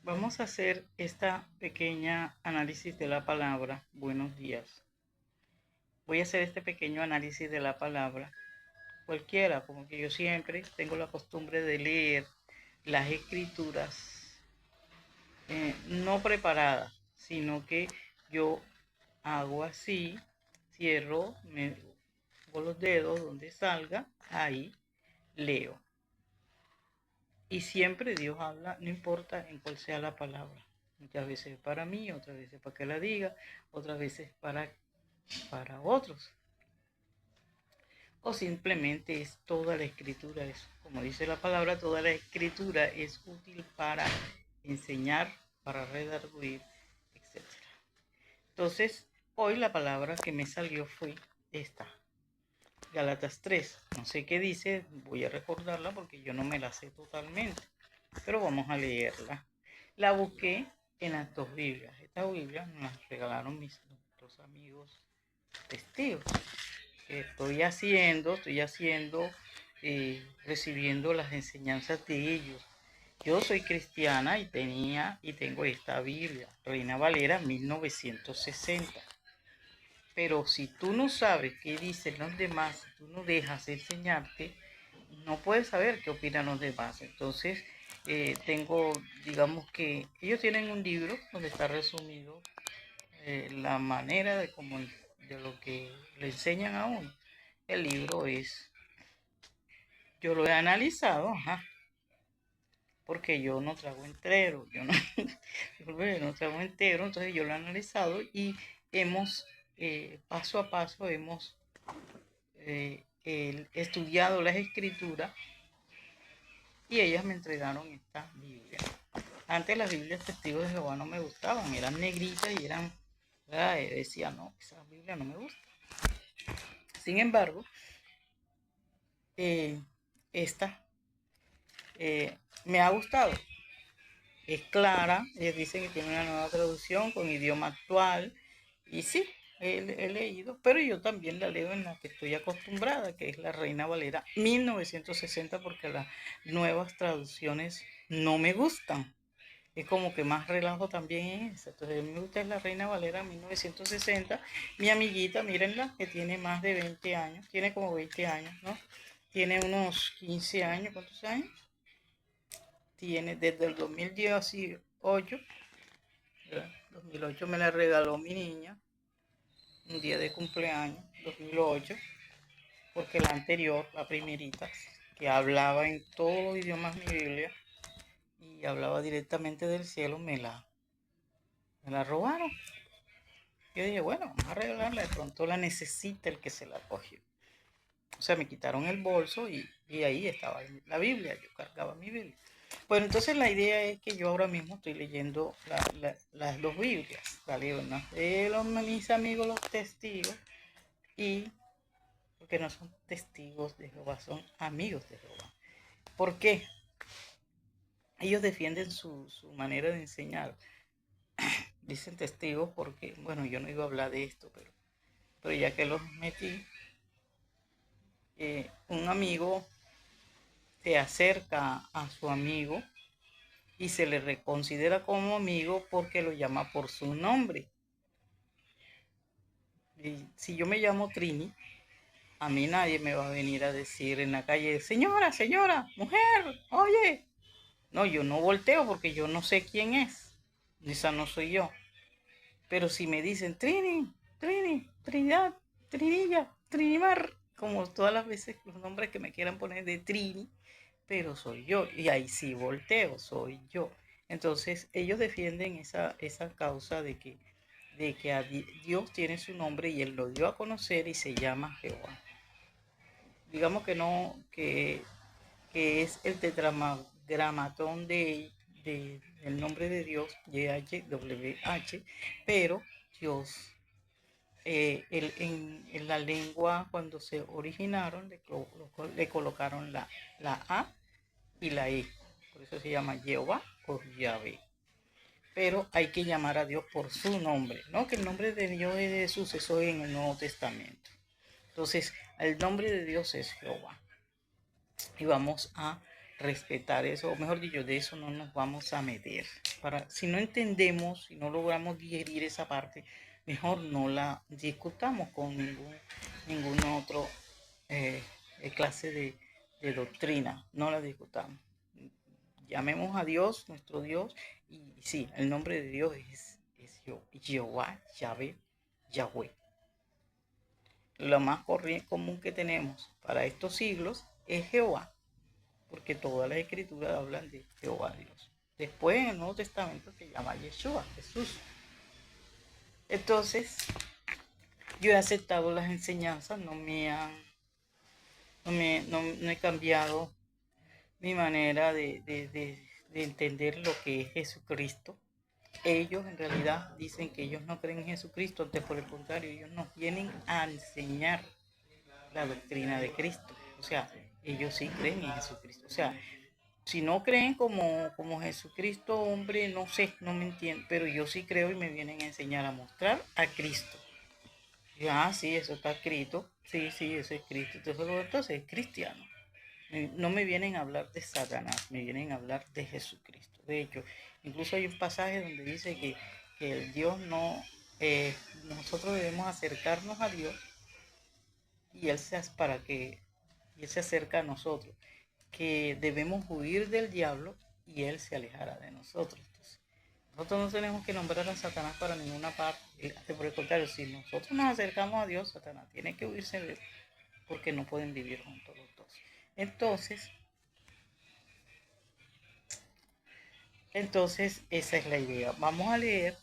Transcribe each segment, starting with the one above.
Vamos a hacer esta pequeña análisis de la palabra buenos días. Voy a hacer este pequeño análisis de la palabra cualquiera, como que yo siempre tengo la costumbre de leer las escrituras no preparadas, sino que yo hago así, cierro, me pongo los dedos donde salga, ahí leo. Y siempre Dios habla, no importa en cuál sea la palabra. Muchas veces para mí, otras veces para que la diga, otras veces para otros. O simplemente es toda la escritura, es, como dice la palabra, toda la escritura es útil para enseñar, para redarguir, etcétera. Entonces, hoy la palabra que me salió fue esta, Gálatas 3. No sé qué dice, voy a recordarla porque yo no me la sé totalmente, pero vamos a leerla. La busqué en las dos Biblias. Esta Biblia me las regalaron mis dos amigos testigos. Recibiendo las enseñanzas de ellos. Yo soy cristiana y tengo esta Biblia, Reina Valera 1960. Pero si tú no sabes qué dicen los demás, si tú no dejas enseñarte, no puedes saber qué opinan los demás. Entonces, digamos que ellos tienen un libro donde está resumido la manera de lo que le enseñan a uno. El libro es, yo lo he analizado, ajá, porque yo no trago entero, yo no trago entero, entonces yo lo he analizado y hemos, paso a paso, hemos estudiado las escrituras y ellas me entregaron esta Biblia. Antes las Biblias Testigos de Jehová no me gustaban, eran negritas y eran, ¿verdad? Y decía, no, esa Biblia no me gusta. Sin embargo, eh, esta me ha gustado. Es clara, ellos dicen que tiene una nueva traducción con idioma actual. Y sí, he leído, pero yo también la leo en la que estoy acostumbrada, que es la Reina Valera 1960, porque las nuevas traducciones no me gustan. Es como que más relajo también en esa. Entonces, a mí me gusta es la Reina Valera 1960. Mi amiguita, mírenla, que tiene más de 20 años, tiene como 20 años, ¿no? Tiene unos 15 años, ¿cuántos años? Tiene desde el 2018, ¿verdad? 2008 me la regaló mi niña, un día de cumpleaños, 2008, porque la anterior, la primerita, que hablaba en todos los idiomas mi Biblia y hablaba directamente del cielo, me la robaron. Yo dije, bueno, vamos a regalarla, de pronto la necesita el que se la cogió. O sea, me quitaron el bolso y ahí estaba la Biblia, yo cargaba mi Biblia. Bueno, entonces la idea es que yo ahora mismo estoy leyendo las dos Biblias, la leo en mis amigos los testigos, y porque no son testigos de Jehová, son amigos de Jehová. ¿Por qué? Ellos defienden su manera de enseñar. Dicen testigos porque, bueno, yo no iba a hablar de esto, pero ya que los metí, un amigo se acerca a su amigo y se le reconsidera como amigo porque lo llama por su nombre. Y si yo me llamo Trini, a mí nadie me va a venir a decir en la calle, señora, señora, mujer, oye. No, yo no volteo porque yo no sé quién es. Esa no soy yo. Pero si me dicen Trini, Trini, Trinidad, Trinilla, Trinimar, como todas las veces los nombres que me quieran poner de Trini, pero soy yo. Y ahí sí volteo, soy yo. Entonces ellos defienden esa causa de que Dios tiene su nombre y Él lo dio a conocer y se llama Jehová. Digamos que no, que es el tetragramatón del nombre de Dios, YHWH, pero Dios, en la lengua cuando se originaron le colocaron la A y la E, por eso se llama Jehová o Yahvé. Pero hay que llamar a Dios por su nombre, ¿no? Que el nombre de Dios es de Jesús, eso es en el Nuevo Testamento. Entonces, el nombre de Dios es Jehová. Y vamos a respetar eso, o mejor dicho, de eso no nos vamos a meter. Si no entendemos, si no logramos digerir esa parte, mejor no la discutamos con ningún otro clase de doctrina, no la discutamos. Llamemos a Dios, nuestro Dios, y sí, el nombre de Dios es Jehová, Yahvé, Yahweh. Lo más común que tenemos para estos siglos es Jehová, porque todas las escrituras hablan de Jehová Dios. Después en el Nuevo Testamento se llama Yeshua, Jesús. Entonces, yo he aceptado las enseñanzas, no he cambiado mi manera de entender lo que es Jesucristo. Ellos en realidad dicen que ellos no creen en Jesucristo, antes por el contrario, ellos nos vienen a enseñar la doctrina de Cristo. O sea, ellos sí creen en Jesucristo. O sea, si no creen como Jesucristo, hombre, no sé, no me entienden, pero yo sí creo y me vienen a enseñar a mostrar a Cristo. Sí, eso está escrito. Sí, eso es Cristo. Entonces es cristiano. No me vienen a hablar de Satanás, me vienen a hablar de Jesucristo. De hecho, incluso hay un pasaje donde dice que el Dios no, nosotros debemos acercarnos a Dios y Él se acerca a nosotros, que debemos huir del diablo y Él se alejará de nosotros. Entonces, nosotros no tenemos que nombrar a Satanás para ninguna parte. Por el contrario, si nosotros nos acercamos a Dios, Satanás tiene que huirse de él, porque no pueden vivir juntos los dos. Entonces, esa es la idea. Vamos a leer.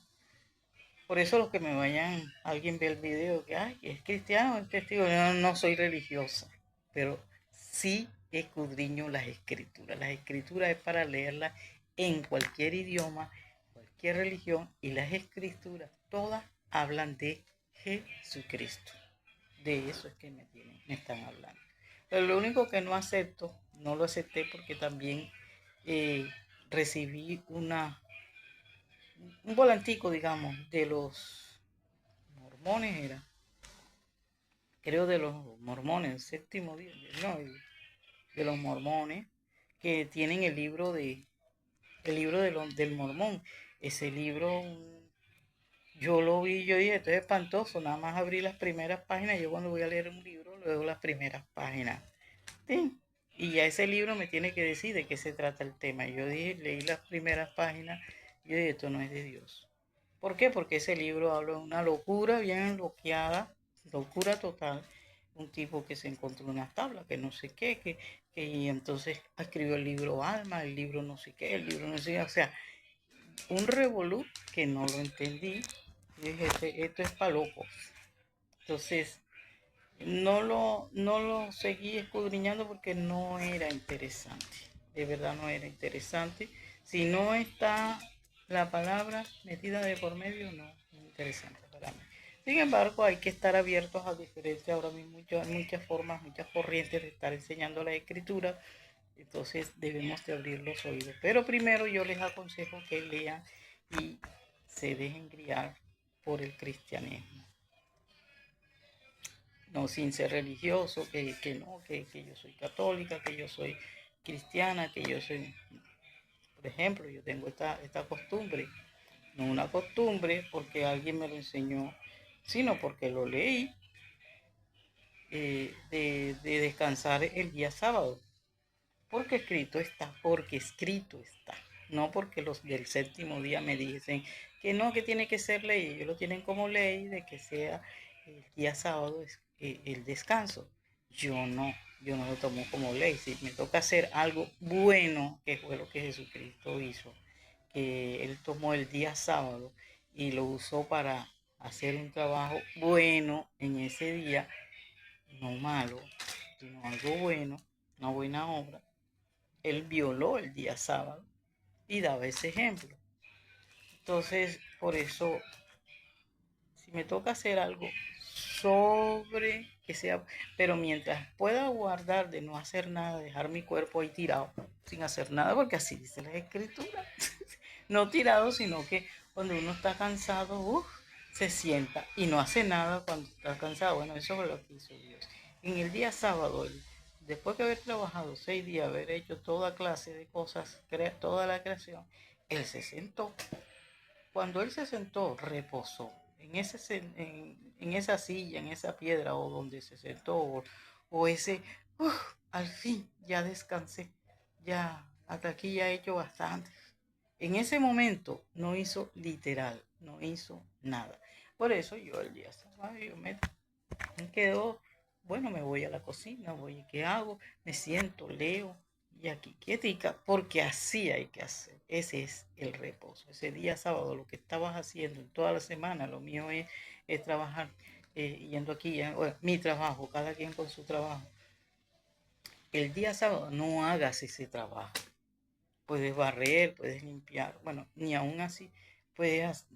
Por eso los que me vayan, alguien ve el video que es cristiano, es testigo. Yo no soy religiosa, pero sí escudriño las escrituras. Las escrituras es para leerlas en cualquier idioma, cualquier religión, y las escrituras todas hablan de Jesucristo. De eso es que me están hablando. Pero lo único que no acepto, no lo acepté porque también recibí un volantico, digamos, de los mormones, creo de los mormones, el séptimo día, no, de los mormones, que tienen el libro del mormón. Ese libro, yo lo vi, yo dije, esto es espantoso, nada más abrí las primeras páginas. Yo cuando voy a leer un libro, leo las primeras páginas. ¿Sí? Y ya ese libro me tiene que decir de qué se trata el tema. Yo dije, leí las primeras páginas, y yo dije, esto no es de Dios. ¿Por qué? Porque ese libro habla de una locura bien bloqueada, locura total. Un tipo que se encontró una tabla, que no sé qué, y entonces escribió el libro Alma, el libro no sé qué, el libro no sé qué. O sea, un revolú que no lo entendí. Y dije, esto es para locos. Entonces, no lo seguí escudriñando porque no era interesante. De verdad no era interesante. Si no está la palabra metida de por medio, no es interesante para mí. Sin embargo, hay que estar abiertos a diferentes, ahora mismo hay muchas formas, muchas corrientes de estar enseñando la escritura. Entonces debemos de abrir los oídos. Pero primero yo les aconsejo que lean y se dejen guiar por el cristianismo. No sin ser religioso, que yo soy católica, que yo soy cristiana, que yo soy... Por ejemplo, yo tengo esta costumbre, no una costumbre porque alguien me lo enseñó, sino porque lo leí, de descansar el día sábado. Porque escrito está, no porque los del séptimo día me dicen que no, que tiene que ser ley. Ellos lo tienen como ley de que sea el día sábado el descanso. Yo no lo tomo como ley. Si me toca hacer algo bueno, que fue lo que Jesucristo hizo, que Él tomó el día sábado y lo usó para hacer un trabajo bueno en ese día, no malo, sino algo bueno, una buena obra. Él violó el día sábado y daba ese ejemplo. Entonces, por eso, si me toca hacer algo sobre que sea, pero mientras pueda guardar de no hacer nada, dejar mi cuerpo ahí tirado, sin hacer nada, porque así dice la escritura, no tirado, sino que cuando uno está cansado, se sienta y no hace nada cuando está cansado. Bueno, eso es lo que hizo Dios. En el día sábado, Él después de haber trabajado 6 días, haber hecho toda clase de cosas, toda la creación, él se sentó. Cuando él se sentó, reposó en esa silla, en esa piedra o donde se sentó, o ese, al fin ya descansé, ya hasta aquí ya he hecho bastante. En ese momento no hizo literal, no hizo nada. Por eso yo el día sábado yo me quedo, bueno, me voy a la cocina, voy, ¿qué hago? Me siento, leo y aquí quietica, porque así hay que hacer. Ese es el reposo. Ese día sábado, lo que estabas haciendo en toda la semana, lo mío es trabajar, yendo aquí, bueno, mi trabajo, cada quien con su trabajo. El día sábado no hagas ese trabajo. Puedes barrer, puedes limpiar, bueno, ni aún así puedes,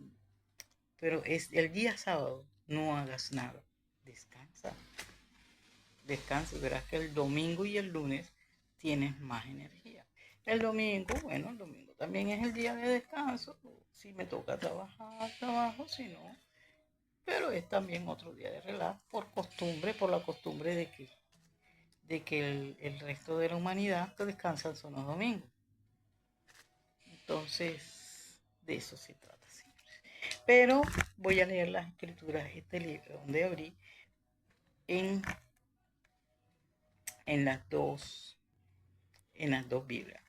pero es el día sábado no hagas nada. Descansa, descansa y verás que el domingo y el lunes tienes más energía. El domingo, bueno, el domingo también es el día de descanso. Si me toca trabajar, trabajo, si no, pero es también otro día de relax por costumbre, por la costumbre de que el resto de la humanidad que descansan son los domingos. Entonces, de eso se trata, señores. Pero voy a leer las escrituras de este libro donde abrí en, en las dos en las dos Biblias.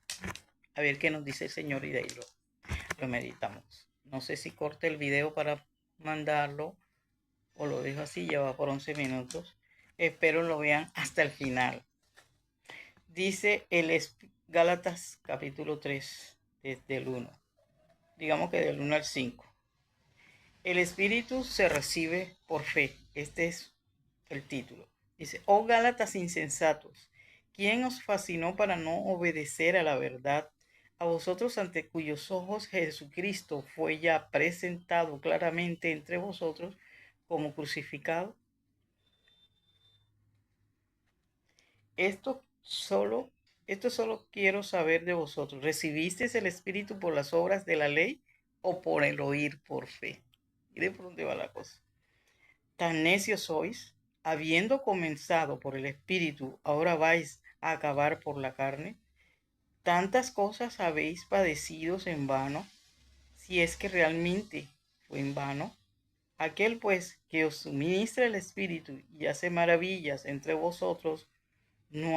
A ver qué nos dice el Señor y de ahí lo meditamos. No sé si corte el video para mandarlo o lo dejo así, ya va por 11 minutos. Espero lo vean hasta el final. Dice Gálatas capítulo 3, desde el 1. Digamos que del 1 al 5. El Espíritu se recibe por fe. Este es el título. Dice, oh Gálatas insensatos, ¿quién os fascinó para no obedecer a la verdad? A vosotros ante cuyos ojos Jesucristo fue ya presentado claramente entre vosotros como crucificado. Esto solo, esto solo quiero saber de vosotros. ¿Recibisteis el Espíritu por las obras de la ley o por el oír por fe? Mire por dónde va la cosa. Tan necios sois, habiendo comenzado por el Espíritu, ahora vais a acabar por la carne. Tantas cosas habéis padecido en vano, si es que realmente fue en vano. Aquel pues que os suministra el Espíritu y hace maravillas entre vosotros, no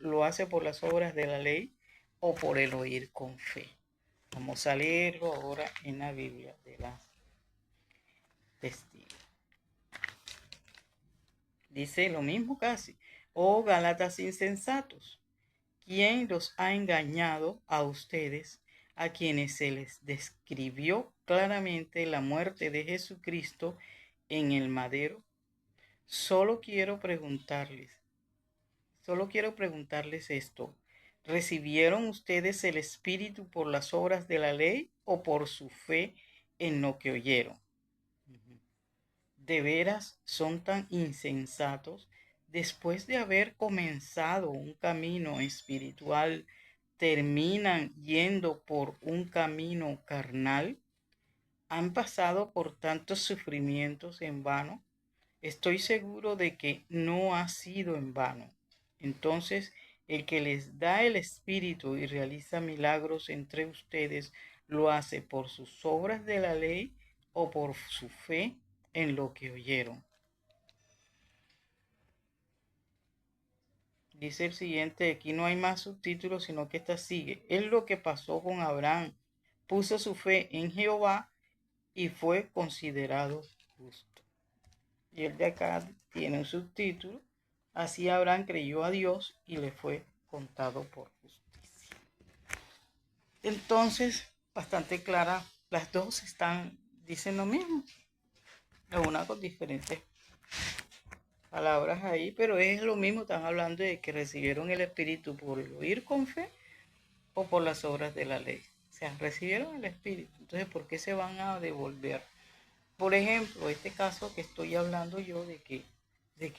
lo hace por las obras de la ley o por el oír con fe. Vamos a leerlo ahora en la Biblia de las testigos. Dice lo mismo casi. Oh Gálatas insensatos, ¿quién los ha engañado a ustedes, a quienes se les describió claramente la muerte de Jesucristo en el madero? Solo quiero preguntarles, solo quiero preguntarles esto. ¿Recibieron ustedes el Espíritu por las obras de la ley o por su fe en lo que oyeron? ¿De veras son tan insensatos? Después de haber comenzado un camino espiritual, ¿terminan yendo por un camino carnal? ¿Han pasado por tantos sufrimientos en vano? Estoy seguro de que no ha sido en vano. Entonces, el que les da el Espíritu y realiza milagros entre ustedes, ¿lo hace por sus obras de la ley o por su fe en lo que oyeron? Dice el siguiente, aquí no hay más subtítulos, sino que esta sigue. Es lo que pasó con Abraham. Puso su fe en Jehová y fue considerado justo. Y el de acá tiene un subtítulo. Así Abraham creyó a Dios y le fue contado por justicia. Entonces, bastante clara, las dos dicen lo mismo, una con diferentes palabras ahí, pero es lo mismo, están hablando de que recibieron el Espíritu por oír con fe o por las obras de la ley. O sea, recibieron el Espíritu. Entonces, ¿por qué se van a devolver? Por ejemplo, este caso que estoy hablando yo de que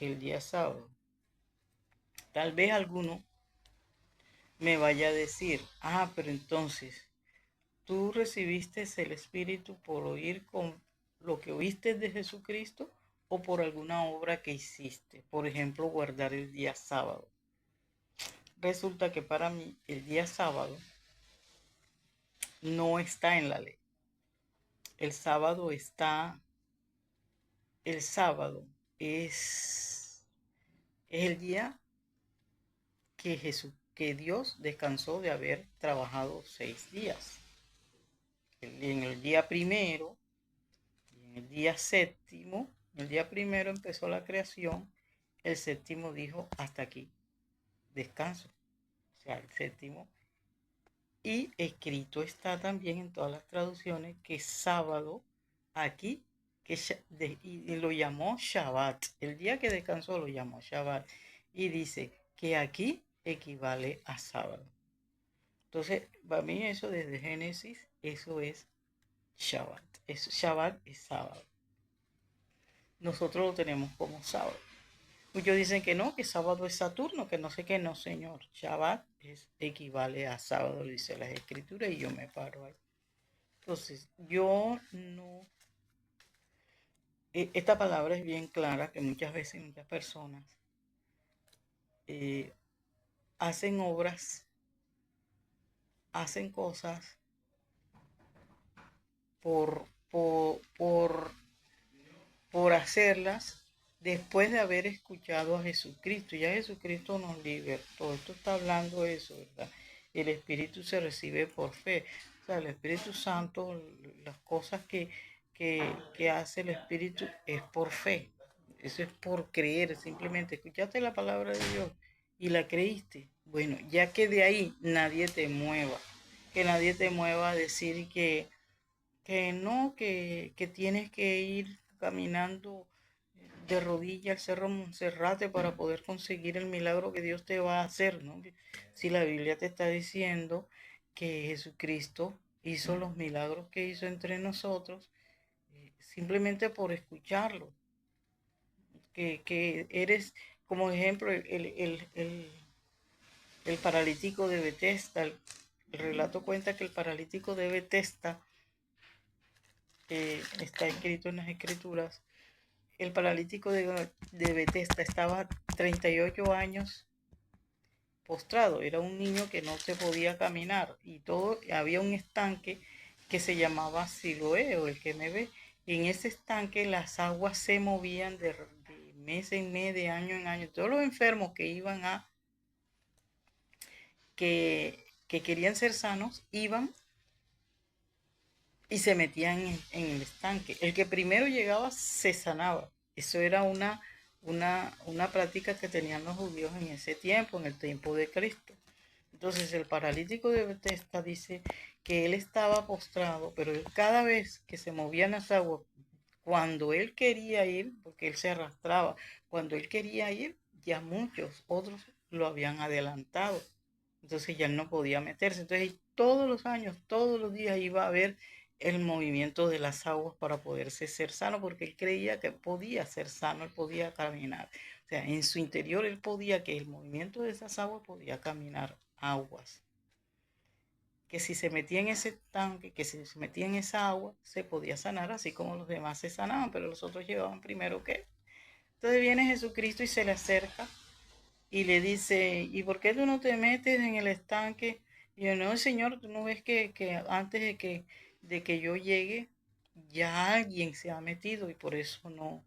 el día sábado, tal vez alguno me vaya a decir, pero entonces, ¿tú recibiste el Espíritu por oír con lo que oíste de Jesucristo o por alguna obra que hiciste? Por ejemplo, guardar el día sábado. resulta que para mí el día sábado no está en la ley. El sábado está, el sábado es el día que Dios descansó de haber trabajado 6 días. En el día primero, en el día séptimo, el día primero empezó la creación, el séptimo dijo hasta aquí, descanso. O sea, el séptimo. Y escrito está también en todas las traducciones que sábado aquí, y lo llamó Shabbat. El día que descansó lo llamó Shabbat. Y dice que aquí equivale a sábado. Entonces, para mí eso desde Génesis, eso es Shabbat. Shabbat es sábado. Nosotros lo tenemos como sábado. Muchos dicen que no, que sábado es Saturno, que no sé qué, no, señor. Shabbat equivale a sábado, dice las escrituras, y yo me paro ahí. Entonces, yo no. Esta palabra es bien clara, que muchas veces muchas personas eh, hacen obras, hacen cosas por, por, por, por hacerlas después de haber escuchado a Jesucristo. Ya Jesucristo nos libertó. Esto está hablando de eso, ¿verdad? El Espíritu se recibe por fe. O sea, el Espíritu Santo, las cosas que hace el Espíritu es por fe. Eso es por creer, simplemente escuchaste la palabra de Dios y la creíste. Bueno, ya que de ahí nadie te mueva, que nadie te mueva a decir que no, que tienes que ir caminando de rodillas al Cerro Monserrate para poder conseguir el milagro que Dios te va a hacer, ¿no? Si la Biblia te está diciendo que Jesucristo hizo los milagros que hizo entre nosotros, simplemente por escucharlo, que eres, como ejemplo, el paralítico de Betesda. El relato cuenta que el paralítico de Betesda, está escrito en las escrituras, el paralítico de Betesda estaba 38 años postrado, era un niño que no se podía caminar y todo, había un estanque que se llamaba Siloé o el que me ve, y en ese estanque las aguas se movían de mes en mes, de año en año. Todos los enfermos que iban que querían ser sanos, iban y se metían en el estanque. El que primero llegaba se sanaba. Eso era una práctica que tenían los judíos en ese tiempo, en el tiempo de Cristo. Entonces el paralítico de Bethesda dice que él estaba postrado, pero él, cada vez que se movían las aguas, cuando él quería ir, porque él se arrastraba, cuando él quería ir, ya muchos otros lo habían adelantado. Entonces ya no podía meterse. Entonces todos los años, todos los días iba a ver el movimiento de las aguas para poderse ser sano, porque él creía que podía ser sano, él podía caminar. O sea, en su interior él podía que el movimiento de esas aguas podía caminar aguas. Que si se metía en ese tanque, que si se metía en esa agua, se podía sanar, así como los demás se sanaban, pero los otros llevaban primero que él. Entonces viene Jesucristo y se le acerca y le dice, ¿y por qué tú no te metes en el estanque? Y yo, no, Señor, tú no ves que antes de que yo llegue, ya alguien se ha metido y por eso no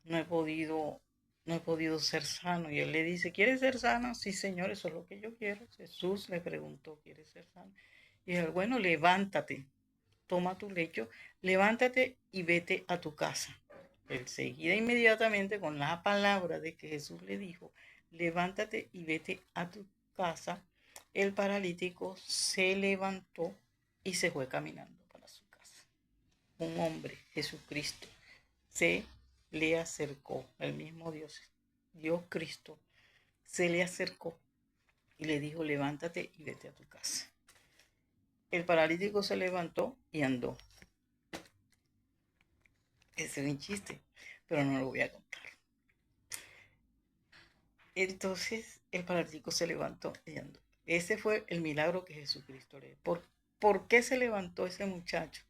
he podido, no he podido ser sano. Y él le dice, ¿quieres ser sano? Sí, Señor, eso es lo que yo quiero. Jesús le preguntó, ¿quieres ser sano? Y él, bueno, levántate, toma tu lecho, levántate y vete a tu casa. Él seguía inmediatamente con la palabra de que Jesús le dijo, levántate y vete a tu casa. El paralítico se levantó y se fue caminando para su casa. Un hombre, Jesucristo, se le acercó, el mismo Dios, Dios Cristo, se le acercó y le dijo, levántate y vete a tu casa. El paralítico se levantó y andó. Ese es un chiste, pero no lo voy a contar. Entonces el paralítico se levantó y andó. Ese fue el milagro que Jesucristo le dio. ¿Por qué se levantó ese muchacho?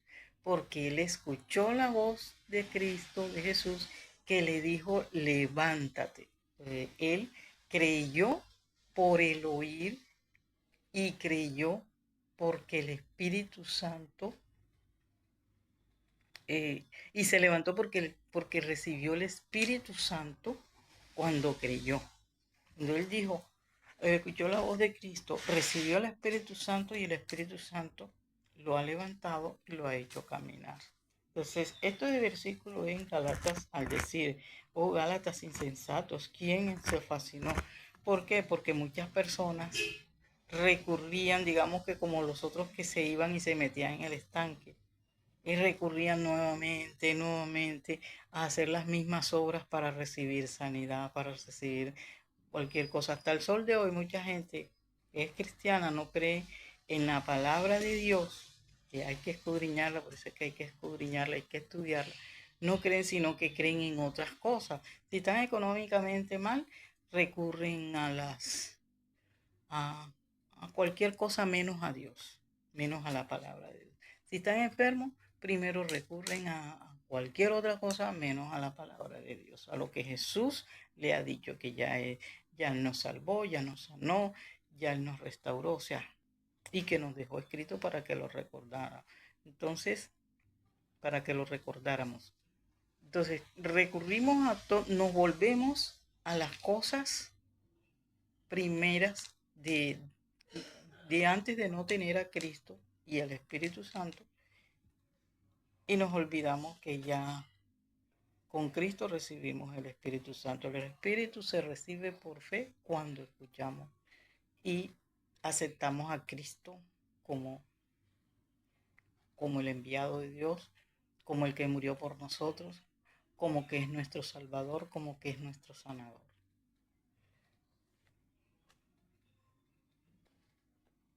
Porque él escuchó la voz de Cristo, de Jesús, que le dijo, levántate. Él creyó por el oír, y creyó porque el Espíritu Santo, y se levantó porque recibió el Espíritu Santo cuando creyó. Cuando él dijo, escuchó la voz de Cristo, recibió el Espíritu Santo y el Espíritu Santo lo ha levantado y lo ha hecho caminar. Entonces, esto de versículo en Gálatas, al decir, oh Gálatas insensatos, ¿quién se fascinó? ¿Por qué? Porque muchas personas recurrían, digamos que como los otros que se iban y se metían en el estanque, y recurrían nuevamente a hacer las mismas obras para recibir sanidad, para recibir cualquier cosa. Hasta el sol de hoy mucha gente que es cristiana no cree en la palabra de Dios, que hay que escudriñarla, por eso es que hay que escudriñarla, hay que estudiarla. No creen, sino que creen en otras cosas. Si están económicamente mal, recurren a, a cualquier cosa menos a Dios, menos a la palabra de Dios. Si están enfermos, primero recurren a cualquier otra cosa menos a la palabra de Dios, a lo que Jesús le ha dicho que ya Él nos salvó, ya nos sanó, ya Él nos restauró, o sea, y que nos dejó escrito para que lo recordara. Entonces, para que lo recordáramos. Entonces, nos volvemos a las cosas primeras de antes de no tener a Cristo y al Espíritu Santo, y nos olvidamos que ya con Cristo recibimos el Espíritu Santo. El Espíritu se recibe por fe cuando escuchamos y aceptamos a Cristo como, como el enviado de Dios, como el que murió por nosotros, como que es nuestro Salvador, como que es nuestro sanador.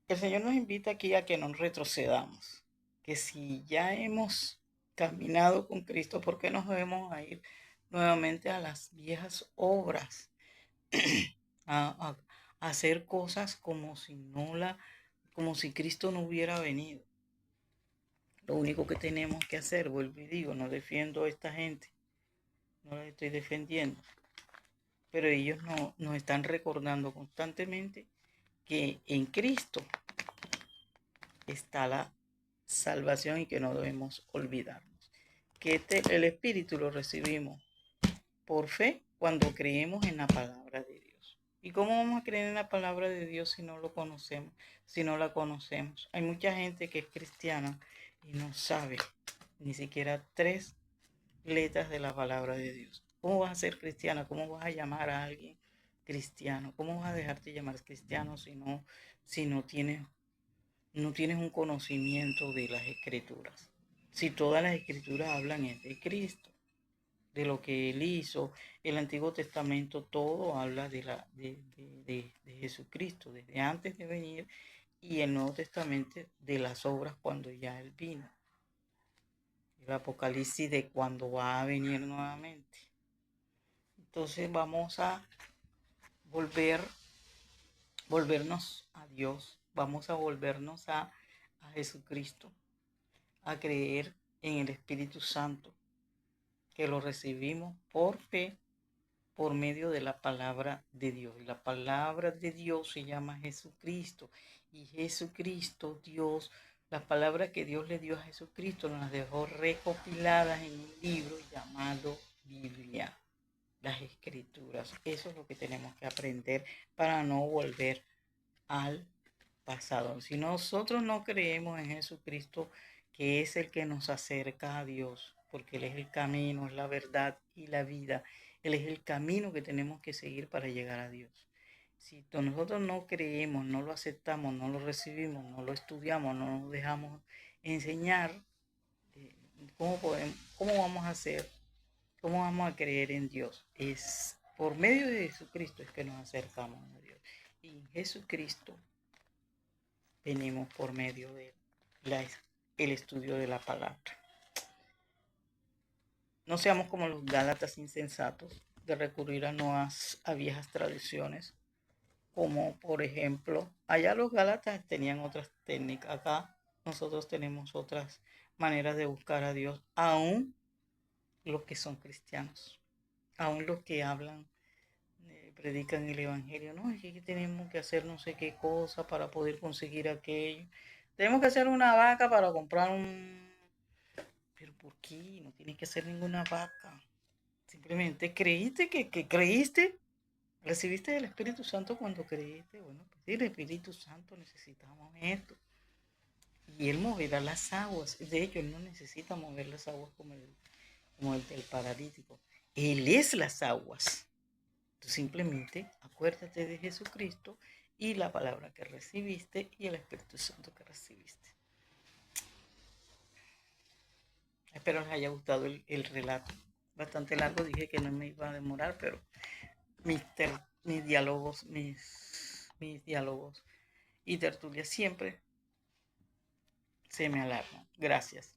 El Señor nos invita aquí a que no retrocedamos, que si ya hemos caminado con Cristo, ¿por qué nos debemos a ir nuevamente a las viejas obras? a, a hacer cosas como si Cristo no hubiera venido. Lo único que tenemos que hacer, vuelvo y digo, no defiendo a esta gente, no la estoy defendiendo, pero ellos nos están recordando constantemente que en Cristo está la salvación y que no debemos olvidarnos. Que el Espíritu lo recibimos por fe cuando creemos en la palabra de Dios. ¿Y cómo vamos a creer en la palabra de Dios si no lo conocemos, si no la conocemos? Hay mucha gente que es cristiana y no sabe ni siquiera 3 letras de la palabra de Dios. ¿Cómo vas a ser cristiana? ¿Cómo vas a llamar a alguien cristiano? ¿Cómo vas a dejarte llamar cristiano si no tienes un conocimiento de las escrituras? Si todas las escrituras hablan es de Cristo, de lo que Él hizo. El Antiguo Testamento todo habla de Jesucristo, desde antes de venir, y el Nuevo Testamento de las obras cuando ya Él vino. El Apocalipsis de cuando va a venir nuevamente. Entonces vamos a volvernos a Dios, vamos a volvernos a Jesucristo, a creer en el Espíritu Santo, que lo recibimos por fe, por medio de la palabra de Dios. Y la palabra de Dios se llama Jesucristo. Y Jesucristo, Dios, las palabras que Dios le dio a Jesucristo nos las dejó recopiladas en un libro llamado Biblia, las Escrituras. Eso es lo que tenemos que aprender para no volver al pasado. Si nosotros no creemos en Jesucristo, que es el que nos acerca a Dios, porque Él es el camino, es la verdad y la vida. Él es el camino que tenemos que seguir para llegar a Dios. Si nosotros no creemos, no lo aceptamos, no lo recibimos, no lo estudiamos, no nos dejamos enseñar, eh, cómo vamos a hacer? ¿Cómo vamos a creer en Dios? Es por medio de Jesucristo es que nos acercamos a Dios. Y en Jesucristo venimos por medio de el estudio de la palabra. No seamos como los gálatas insensatos de recurrir a viejas tradiciones, como por ejemplo, allá los gálatas tenían otras técnicas, acá nosotros tenemos otras maneras de buscar a Dios, aún los que son cristianos, aún los que hablan predican el evangelio. No, es que tenemos que hacer no sé qué cosa para poder conseguir aquello. Tenemos que hacer una vaca para comprar un... Pero ¿por qué? No tienes que hacer ninguna vaca. Simplemente creíste que creíste. Recibiste el Espíritu Santo cuando creíste. Bueno, pues el Espíritu Santo necesitamos esto. Y Él moverá las aguas. De hecho, Él no necesita mover las aguas como el del paralítico. Él es las aguas. Tú simplemente acuérdate de Jesucristo y la palabra que recibiste y el Espíritu Santo que recibiste. Espero les haya gustado el relato. Bastante largo, dije que no me iba a demorar, pero mis diálogos y tertulias siempre se me alargan. Gracias.